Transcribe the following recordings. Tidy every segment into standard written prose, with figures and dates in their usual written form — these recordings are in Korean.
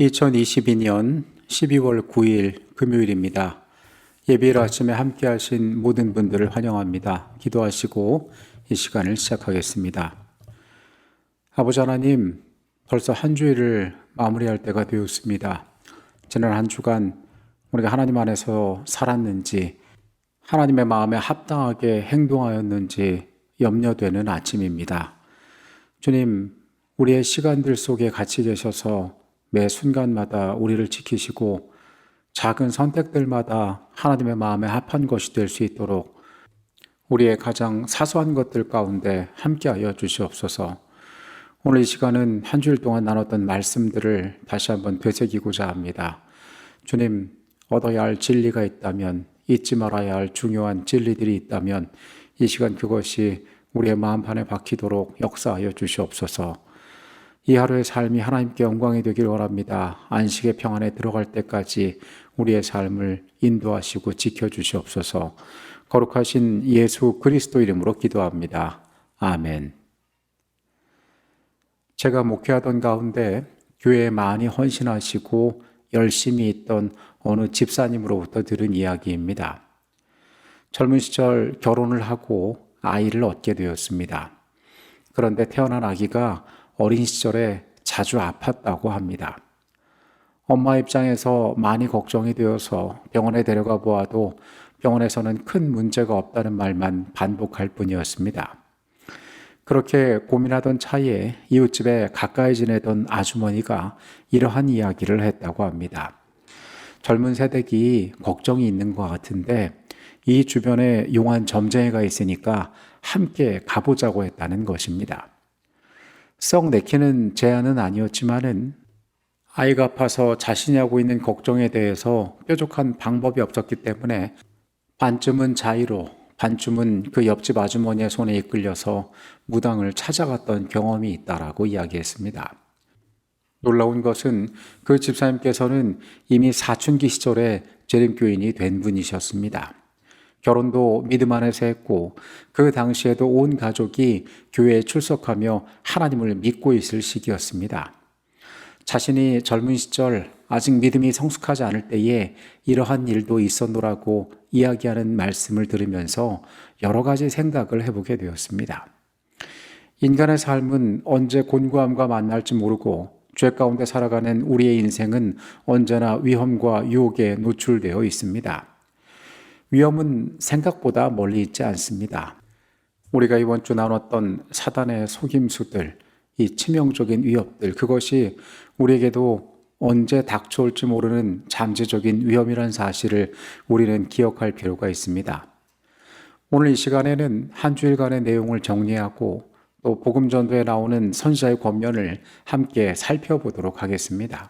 2022년 12월 9일 금요일입니다. 예배일 아침에 함께 하신 모든 분들을 환영합니다. 기도하시고 이 시간을 시작하겠습니다. 아버지 하나님, 벌써 한 주일을 마무리할 때가 되었습니다. 지난 한 주간 우리가 하나님 안에서 살았는지, 하나님의 마음에 합당하게 행동하였는지 염려되는 아침입니다. 주님, 우리의 시간들 속에 같이 계셔서 매 순간마다 우리를 지키시고 작은 선택들마다 하나님의 마음에 합한 것이 될 수 있도록 우리의 가장 사소한 것들 가운데 함께하여 주시옵소서. 오늘 이 시간은 한 주일 동안 나눴던 말씀들을 다시 한번 되새기고자 합니다. 주님, 얻어야 할 진리가 있다면, 잊지 말아야 할 중요한 진리들이 있다면 이 시간 그것이 우리의 마음판에 박히도록 역사하여 주시옵소서. 이 하루의 삶이 하나님께 영광이 되길 원합니다. 안식의 평안에 들어갈 때까지 우리의 삶을 인도하시고 지켜주시옵소서. 거룩하신 예수 그리스도 이름으로 기도합니다. 아멘. 제가 목회하던 가운데 교회에 많이 헌신하시고 열심히 있던 어느 집사님으로부터 들은 이야기입니다. 젊은 시절 결혼을 하고 아이를 얻게 되었습니다. 그런데 태어난 아기가 어린 시절에 자주 아팠다고 합니다. 엄마 입장에서 많이 걱정이 되어서 병원에 데려가 보아도 병원에서는 큰 문제가 없다는 말만 반복할 뿐이었습니다. 그렇게 고민하던 차에 이웃집에 가까이 지내던 아주머니가 이러한 이야기를 했다고 합니다. 젊은 세대기 걱정이 있는 것 같은데 이 주변에 용한 점쟁이가 있으니까 함께 가보자고 했다는 것입니다. 썩 내키는 제안은 아니었지만은 아이가 아파서 자신이 하고 있는 걱정에 대해서 뾰족한 방법이 없었기 때문에 반쯤은 자의로, 반쯤은 그 옆집 아주머니의 손에 이끌려서 무당을 찾아갔던 경험이 있다라고 이야기했습니다. 놀라운 것은 그 집사님께서는 이미 사춘기 시절에 재림교인이 된 분이셨습니다. 결혼도 믿음 안에서 했고 그 당시에도 온 가족이 교회에 출석하며 하나님을 믿고 있을 시기였습니다. 자신이 젊은 시절 아직 믿음이 성숙하지 않을 때에 이러한 일도 있었노라고 이야기하는 말씀을 들으면서 여러 가지 생각을 해보게 되었습니다. 인간의 삶은 언제 곤고함과 만날지 모르고 죄 가운데 살아가는 우리의 인생은 언제나 위험과 유혹에 노출되어 있습니다. 위험은 생각보다 멀리 있지 않습니다. 우리가 이번 주 나눴던 사단의 속임수들, 이 치명적인 위협들, 그것이 우리에게도 언제 닥쳐올지 모르는 잠재적인 위험이라는 사실을 우리는 기억할 필요가 있습니다. 오늘 이 시간에는 한 주일간의 내용을 정리하고 또 복음 전도에 나오는 선지자의 권면을 함께 살펴보도록 하겠습니다.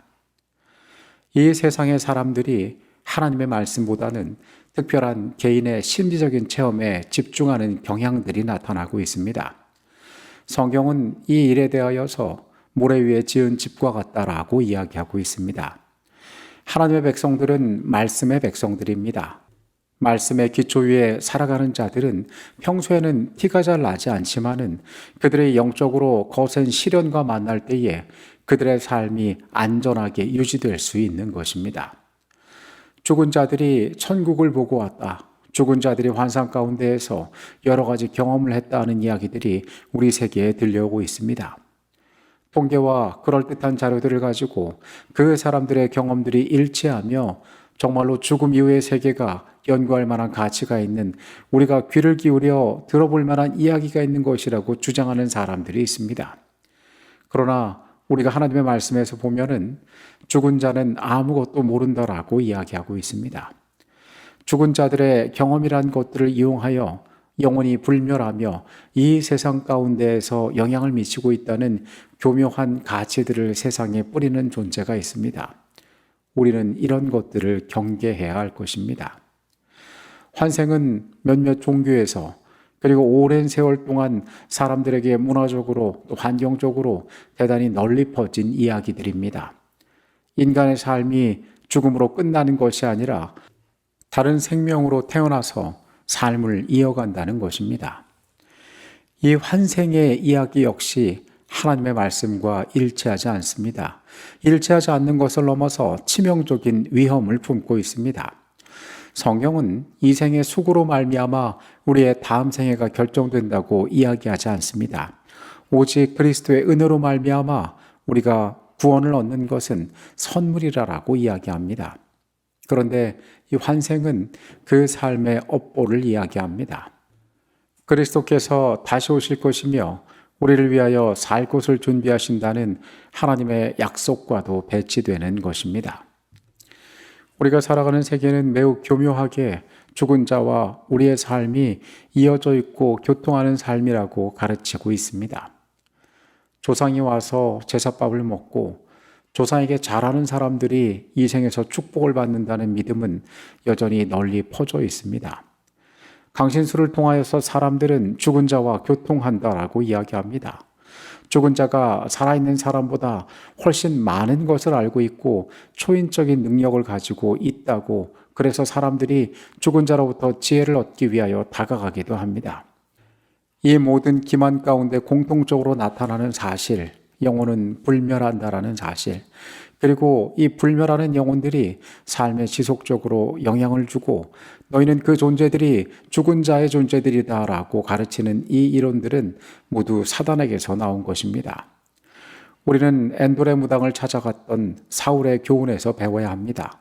이 세상의 사람들이 하나님의 말씀보다는 특별한 개인의 심리적인 체험에 집중하는 경향들이 나타나고 있습니다. 성경은 이 일에 대하여서 모래 위에 지은 집과 같다라고 이야기하고 있습니다. 하나님의 백성들은 말씀의 백성들입니다. 말씀의 기초 위에 살아가는 자들은 평소에는 티가 잘 나지 않지만은 그들의 영적으로 거센 시련과 만날 때에 그들의 삶이 안전하게 유지될 수 있는 것입니다. 죽은 자들이 천국을 보고 왔다. 죽은 자들이 환상 가운데에서 여러 가지 경험을 했다는 이야기들이 우리 세계에 들려오고 있습니다. 통계와 그럴듯한 자료들을 가지고 그 사람들의 경험들이 일치하며 정말로 죽음 이후의 세계가 연구할 만한 가치가 있는, 우리가 귀를 기울여 들어볼 만한 이야기가 있는 것이라고 주장하는 사람들이 있습니다. 그러나 우리가 하나님의 말씀에서 보면은 죽은 자는 아무것도 모른다라고 이야기하고 있습니다. 죽은 자들의 경험이란 것들을 이용하여 영혼이 불멸하며 이 세상 가운데에서 영향을 미치고 있다는 교묘한 가치들을 세상에 뿌리는 존재가 있습니다. 우리는 이런 것들을 경계해야 할 것입니다. 환생은 몇몇 종교에서 그리고 오랜 세월 동안 사람들에게 문화적으로 또 환경적으로 대단히 널리 퍼진 이야기들입니다. 인간의 삶이 죽음으로 끝나는 것이 아니라 다른 생명으로 태어나서 삶을 이어간다는 것입니다. 이 환생의 이야기 역시 하나님의 말씀과 일치하지 않습니다. 일치하지 않는 것을 넘어서 치명적인 위험을 품고 있습니다. 성경은 이 생의 수고로 말미암아 우리의 다음 생애가 결정된다고 이야기하지 않습니다. 오직 그리스도의 은혜로 말미암아 우리가 구원을 얻는 것은 선물이라고 이야기합니다. 그런데 이 환생은 그 삶의 업보를 이야기합니다. 그리스도께서 다시 오실 것이며 우리를 위하여 살 곳을 준비하신다는 하나님의 약속과도 배치되는 것입니다. 우리가 살아가는 세계는 매우 교묘하게 죽은 자와 우리의 삶이 이어져 있고 교통하는 삶이라고 가르치고 있습니다. 조상이 와서 제사밥을 먹고 조상에게 잘하는 사람들이 이 생에서 축복을 받는다는 믿음은 여전히 널리 퍼져 있습니다. 강신술을 통하여서 사람들은 죽은 자와 교통한다라고 이야기합니다. 죽은 자가 살아있는 사람보다 훨씬 많은 것을 알고 있고 초인적인 능력을 가지고 있다고, 그래서 사람들이 죽은 자로부터 지혜를 얻기 위하여 다가가기도 합니다. 이 모든 기만 가운데 공통적으로 나타나는 사실, 영혼은 불멸한다라는 사실, 그리고 이 불멸하는 영혼들이 삶에 지속적으로 영향을 주고 너희는 그 존재들이 죽은 자의 존재들이다라고 가르치는 이 이론들은 모두 사단에게서 나온 것입니다. 우리는 엔돌의 무당을 찾아갔던 사울의 교훈에서 배워야 합니다.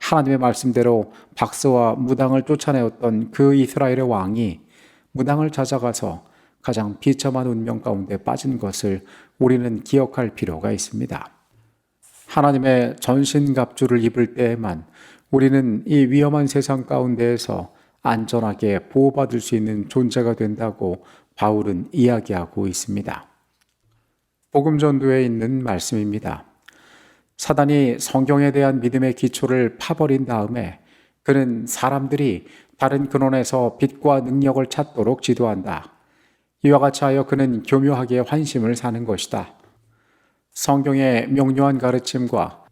하나님의 말씀대로 박스와 무당을 쫓아내었던 그 이스라엘의 왕이 무당을 찾아가서 가장 비참한 운명 가운데 빠진 것을 우리는 기억할 필요가 있습니다. 하나님의 전신갑주를 입을 때에만 우리는 이 위험한 세상 가운데에서 안전하게 보호받을 수 있는 존재가 된다고 바울은 이야기하고 있습니다. 복음 전도에 있는 말씀입니다. 사단이 성경에 대한 믿음의 기초를 파버린 다음에 그는 사람들이 다른 근원에서 빛과 능력을 찾도록 지도한다. 이와 같이 하여 그는 교묘하게 환심을 사는 것이다. 성경의 명료한 가르침과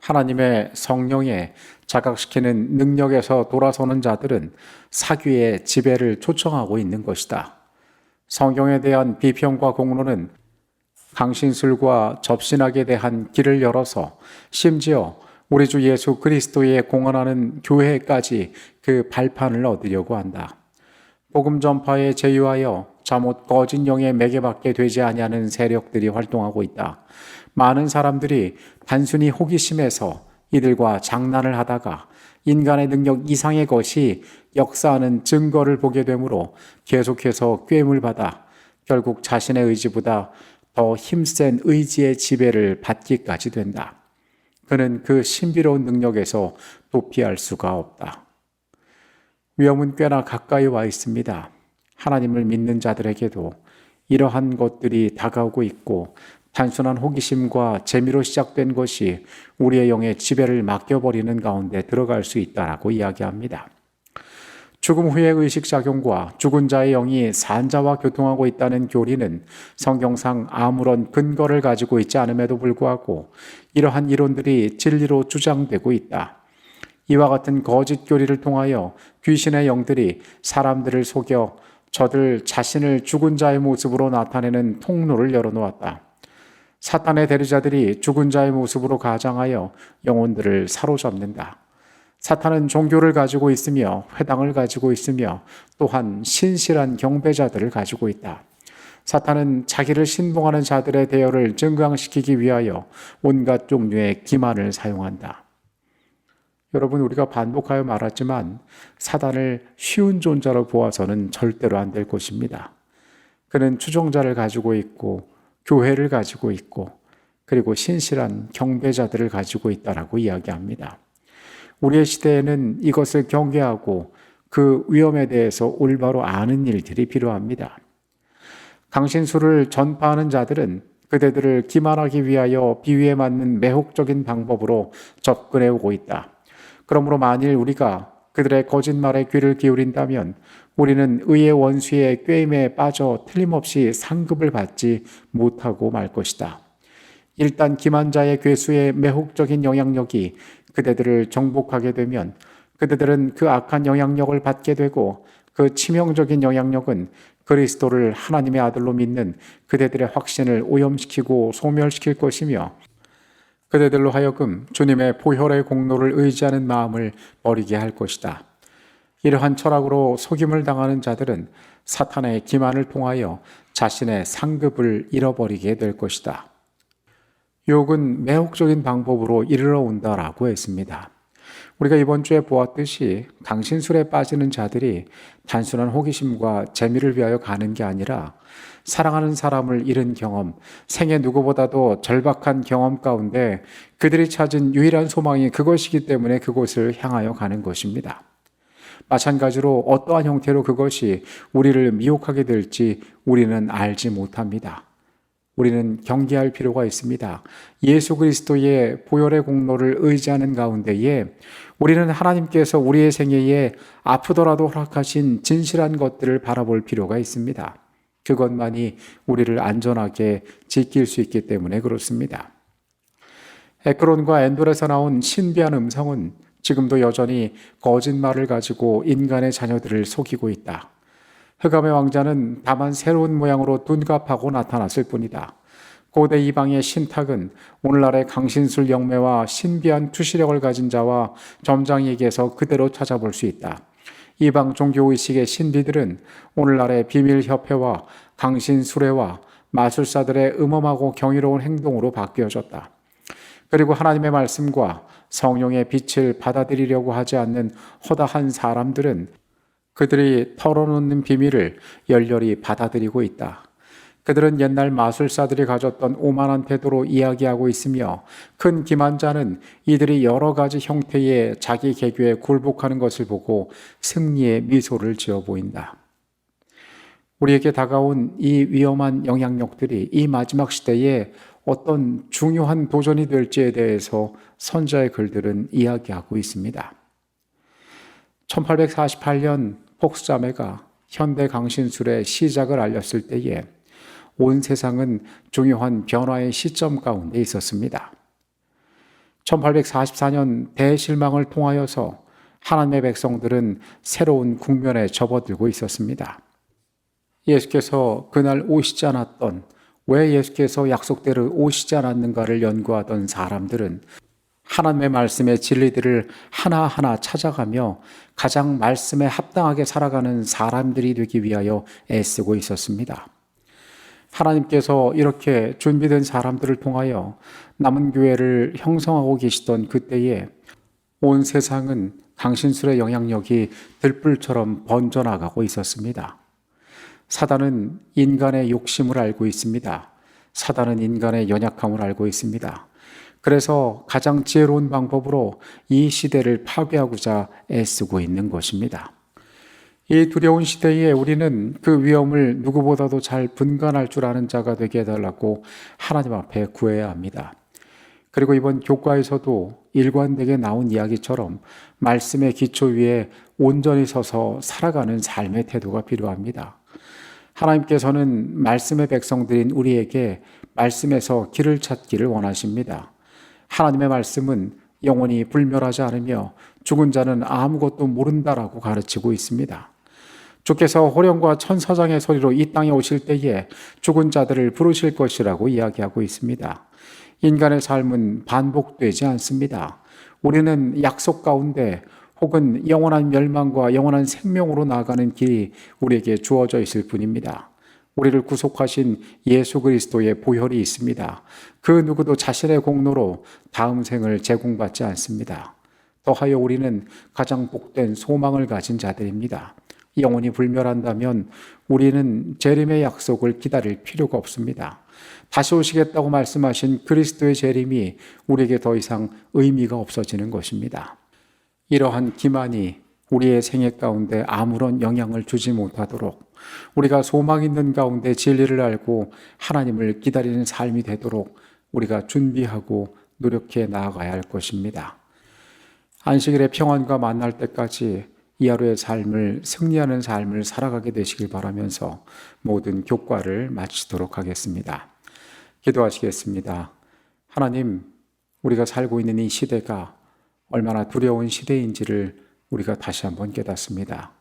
하나님의 성령에 자각시키는 능력에서 돌아서는 자들은 사귀의 지배를 초청하고 있는 것이다. 성경에 대한 비평과 공로는 강신술과 접신학에 대한 길을 열어서 심지어 우리 주 예수 그리스도의 공헌하는 교회까지 그 발판을 얻으려고 한다. 복음 전파에 제휴하여 잠옷 거짓 영에 매개받게 되지 아니하는 세력들이 활동하고 있다. 많은 사람들이 단순히 호기심에서 이들과 장난을 하다가 인간의 능력 이상의 것이 역사하는 증거를 보게 되므로 계속해서 꾀임을 받아 결국 자신의 의지보다 더 힘센 의지의 지배를 받기까지 된다. 그는 그 신비로운 능력에서 도피할 수가 없다. 위험은 꽤나 가까이 와 있습니다. 하나님을 믿는 자들에게도 이러한 것들이 다가오고 있고 단순한 호기심과 재미로 시작된 것이 우리의 영의 지배를 맡겨버리는 가운데 들어갈 수 있다라고 이야기합니다. 죽음 후의 의식작용과 죽은 자의 영이 산 자와 교통하고 있다는 교리는 성경상 아무런 근거를 가지고 있지 않음에도 불구하고 이러한 이론들이 진리로 주장되고 있다. 이와 같은 거짓 교리를 통하여 귀신의 영들이 사람들을 속여 저들 자신을 죽은 자의 모습으로 나타내는 통로를 열어놓았다. 사탄의 대리자들이 죽은 자의 모습으로 가장하여 영혼들을 사로잡는다. 사탄은 종교를 가지고 있으며 회당을 가지고 있으며 또한 신실한 경배자들을 가지고 있다. 사탄은 자기를 신봉하는 자들의 대열을 증강시키기 위하여 온갖 종류의 기만을 사용한다. 여러분, 우리가 반복하여 말하지만 사단을 쉬운 존재로 보아서는 절대로 안 될 것입니다. 그는 추종자를 가지고 있고 교회를 가지고 있고 그리고 신실한 경배자들을 가지고 있다라고 이야기합니다. 우리의 시대에는 이것을 경계하고 그 위험에 대해서 올바로 아는 일들이 필요합니다. 강신술을 전파하는 자들은 그대들을 기만하기 위하여 비위에 맞는 매혹적인 방법으로 접근해 오고 있다. 그러므로 만일 우리가 그들의 거짓말에 귀를 기울인다면 우리는 의의 원수의 꾀임에 빠져 틀림없이 상급을 받지 못하고 말 것이다. 일단 기만자의 괴수의 매혹적인 영향력이 그대들을 정복하게 되면 그대들은 그 악한 영향력을 받게 되고 그 치명적인 영향력은 그리스도를 하나님의 아들로 믿는 그대들의 확신을 오염시키고 소멸시킬 것이며 그대들로 하여금 주님의 보혈의 공로를 의지하는 마음을 버리게 할 것이다. 이러한 철학으로 속임을 당하는 자들은 사탄의 기만을 통하여 자신의 상급을 잃어버리게 될 것이다. 유혹은 매혹적인 방법으로 이르러 온다라고 했습니다. 우리가 이번 주에 보았듯이 강신술에 빠지는 자들이 단순한 호기심과 재미를 위하여 가는 게 아니라 사랑하는 사람을 잃은 경험, 생애 누구보다도 절박한 경험 가운데 그들이 찾은 유일한 소망이 그것이기 때문에 그곳을 향하여 가는 것입니다. 마찬가지로 어떠한 형태로 그것이 우리를 미혹하게 될지 우리는 알지 못합니다. 우리는 경계할 필요가 있습니다. 예수 그리스도의 보혈의 공로를 의지하는 가운데에 우리는 하나님께서 우리의 생애에 아프더라도 허락하신 진실한 것들을 바라볼 필요가 있습니다. 그것만이 우리를 안전하게 지킬 수 있기 때문에 그렇습니다. 에크론과 엔돌에서 나온 신비한 음성은 지금도 여전히 거짓말을 가지고 인간의 자녀들을 속이고 있다. 흑암의 왕자는 다만 새로운 모양으로 둔갑하고 나타났을 뿐이다. 고대 이방의 신탁은 오늘날의 강신술 영매와 신비한 투시력을 가진 자와 점장에게서 그대로 찾아볼 수 있다. 이방 종교의식의 신비들은 오늘날의 비밀협회와 강신수레와 마술사들의 음험하고 경이로운 행동으로 바뀌어졌다. 그리고 하나님의 말씀과 성령의 빛을 받아들이려고 하지 않는 허다한 사람들은 그들이 털어놓는 비밀을 열렬히 받아들이고 있다. 그들은 옛날 마술사들이 가졌던 오만한 태도로 이야기하고 있으며 큰 기만자는 이들이 여러 가지 형태의 자기 계교에 굴복하는 것을 보고 승리의 미소를 지어 보인다. 우리에게 다가온 이 위험한 영향력들이 이 마지막 시대에 어떤 중요한 도전이 될지에 대해서 선자의 글들은 이야기하고 있습니다. 1848년 폭스자매가 현대 강신술의 시작을 알렸을 때에 온 세상은 중요한 변화의 시점 가운데 있었습니다. 1844년 대실망을 통하여서 하나님의 백성들은 새로운 국면에 접어들고 있었습니다. 예수께서 그날 오시지 않았던, 왜 예수께서 약속대로 오시지 않았는가를 연구하던 사람들은 하나님의 말씀의 진리들을 하나하나 찾아가며 가장 말씀에 합당하게 살아가는 사람들이 되기 위하여 애쓰고 있었습니다. 하나님께서 이렇게 준비된 사람들을 통하여 남은 교회를 형성하고 계시던 그때에 온 세상은 강신술의 영향력이 들불처럼 번져나가고 있었습니다. 사단은 인간의 욕심을 알고 있습니다. 사단은 인간의 연약함을 알고 있습니다. 그래서 가장 지혜로운 방법으로 이 시대를 파괴하고자 애쓰고 있는 것입니다. 이 두려운 시대에 우리는 그 위험을 누구보다도 잘 분간할 줄 아는 자가 되게 해달라고 하나님 앞에 구해야 합니다. 그리고 이번 교과에서도 일관되게 나온 이야기처럼 말씀의 기초 위에 온전히 서서 살아가는 삶의 태도가 필요합니다. 하나님께서는 말씀의 백성들인 우리에게 말씀에서 길을 찾기를 원하십니다. 하나님의 말씀은 영원히 불멸하지 않으며 죽은 자는 아무것도 모른다라고 가르치고 있습니다. 주께서 호령과 천사장의 소리로 이 땅에 오실 때에 죽은 자들을 부르실 것이라고 이야기하고 있습니다. 인간의 삶은 반복되지 않습니다. 우리는 약속 가운데 혹은 영원한 멸망과 영원한 생명으로 나아가는 길이 우리에게 주어져 있을 뿐입니다. 우리를 구속하신 예수 그리스도의 보혈이 있습니다. 그 누구도 자신의 공로로 다음 생을 제공받지 않습니다. 더하여 우리는 가장 복된 소망을 가진 자들입니다. 영원히 불멸한다면 우리는 재림의 약속을 기다릴 필요가 없습니다. 다시 오시겠다고 말씀하신 그리스도의 재림이 우리에게 더 이상 의미가 없어지는 것입니다. 이러한 기만이 우리의 생애 가운데 아무런 영향을 주지 못하도록 우리가 소망 있는 가운데 진리를 알고 하나님을 기다리는 삶이 되도록 우리가 준비하고 노력해 나아가야 할 것입니다. 안식일의 평안과 만날 때까지 이 하루의 삶을 승리하는 삶을 살아가게 되시길 바라면서 모든 교과를 마치도록 하겠습니다. 기도하시겠습니다. 하나님, 우리가 살고 있는 이 시대가 얼마나 두려운 시대인지를 우리가 다시 한번 깨닫습니다.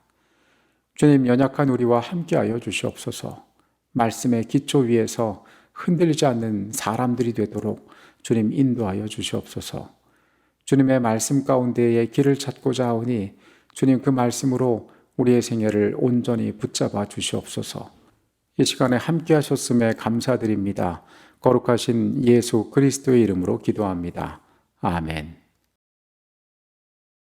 주님, 연약한 우리와 함께하여 주시옵소서. 말씀의 기초 위에서 흔들리지 않는 사람들이 되도록 주님 인도하여 주시옵소서. 주님의 말씀 가운데에 길을 찾고자 하오니 주님 그 말씀으로 우리의 생애를 온전히 붙잡아 주시옵소서. 이 시간에 함께 하셨음에 감사드립니다. 거룩하신 예수 그리스도의 이름으로 기도합니다. 아멘.